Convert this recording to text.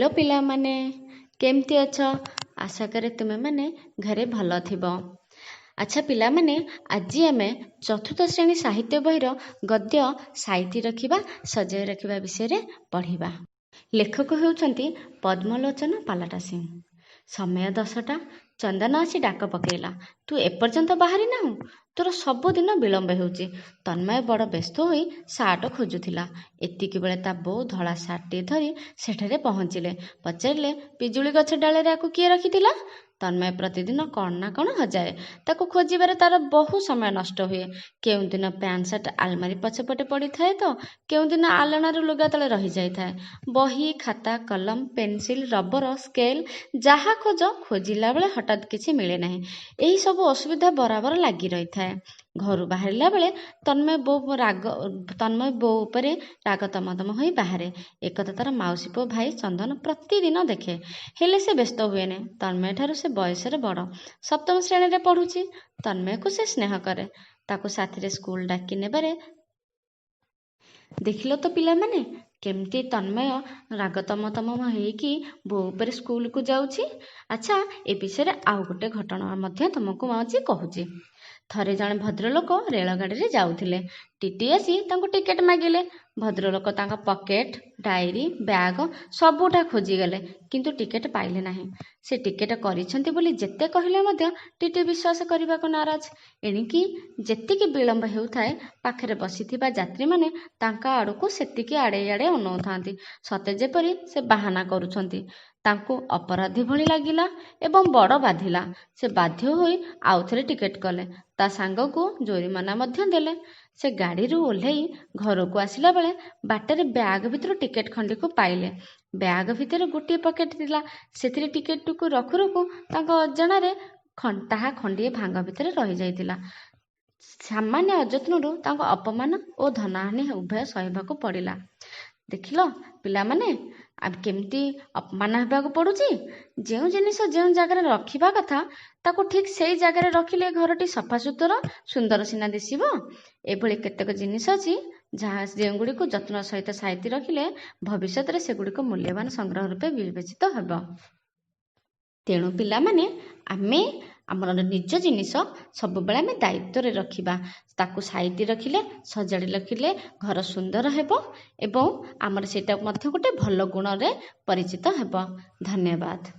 Hello पिला माने केमती अछ। आशा करे तुमे माने घरे भल थिबो। अच्छा पिला माने आज आमे चतुर्थ श्रेणी साहित्य बहिर गद्य साइती रखिबा सजाई रखिबा विषय रे पढ़िबा। लेखक हेउचंती पद्मलोचन पालाटा सिंह। समय 10टा। चंदन आसी डाक पकेला। तू एपर्यंत बाहरी नाहु? तोर सबुदिन विलंब हेउची। तन्मय बड़ व्यस्त होई सार्ट खोजुथिला। एतिकी बेले ता बो धला सार्टटी धरी सेठारे पहुंचिले। पचारिले पिजुली गछ डाले आकु किए रखिथिला? तन्मय प्रतिदिन कौन ना कौन हजाए। ताकू खोजिबारे तार बहु समय नष्ट हुए। केउ दिन पैंट सार्ट आलमारी पछपटे पड़ी थाए तो केउ दिन आलनार लुगा तले रही जाई थाए। बही खाता कलम पेंसिल रबर स्केल जहा खोज खोजिला बेले हठात किछि मिले नाही। एही सब असुविधा बराबर लागी रही थाए। घरु बाहरिला बेले तन्मय बो उपरे राग तमतम होई बाहरे। एकथा तार माउसी पो भाई चंदन प्रतिदिन देखे। हेले से व्यस्त हुए ने। तन्मय ठारू से बयसरे बड़। सप्तम श्रेणी रे पढ़ुची। तन्मय को से स्नेह करे। ताकू साथी स्कूल डाकी नेबारे देखिलो तो पिला माने केमती तन्मय राग तमतम हेकी बो उपरे स्कूल को जाउची। अच्छा ए विषय आउ गोटे घटना मध्य तुमको माउची कहूची। थरे जने भद्रलोक रेलगाड़ी रे जाउथिले। टीटी आसी तांको टिकेट मागिले। भद्रलोक तांका पॉकेट डायरी बैग सबुठा खोजी गले किंतु टिकेट पाइले नाही। से टिकेट करिसेंती बोली जेते कहिले मध्य टीटी विश्वास करबा को नाराज। एणिकी जेतिकी विलंब हेउथाए पाखरे बसिथिबा यात्री माने तांका आड़को सेतिकी आड़े आड़े अनौथांती। सते जेपरी से बाहाना करूछंती। तांको अपराधी भली लागिला एवं बड़ बाधिला। से बाध्य होई आउथरे टिकेट कले। ता सांग को जोरिमाना मध्य देले। से गाड़ी रू ओल्हेई घर को आसिला बेले बाटरे बैग भितर टिकेट खंडी को पाइले। बैग भितर गोटे पॉकेट थिला। सेथिरे टिकेट को रखु रखु तांको अजणारे ताहा खंडिए भांग भितर रही जाइतिला। सामान्य अजत्नरू तांको अपमान ओ धनहानि उभय सहिबाकू पड़िला। देखिलो पिला माने अब केमती अपमान हेबाकू पड़ुची। जेउ जिनिस जेउ जगह रखिबा कथा ताकू ठीक सेई जगह रखिले घरटी सफा सुतरा सुंदर सिना दिसिबो। एभली केतेक जिनिस अछि जहाँ जेउगुड़ी को जत्न सहित साइती रखिले भविष्यत रे सेगुड़ी को मूल्यवान संग्रह रूपे विवेचित हेबो। तेणु पिला माने आमे आमर निज जिनिस सब बेले आमे दायित्व रे रखिबा। ताकू साइती रखिले सजाड़ी रखिले घर सुंदर हेबो एवं आमर सेटा मध्य गोटे भल गुण रे परिचित हेबो। धन्यवाद।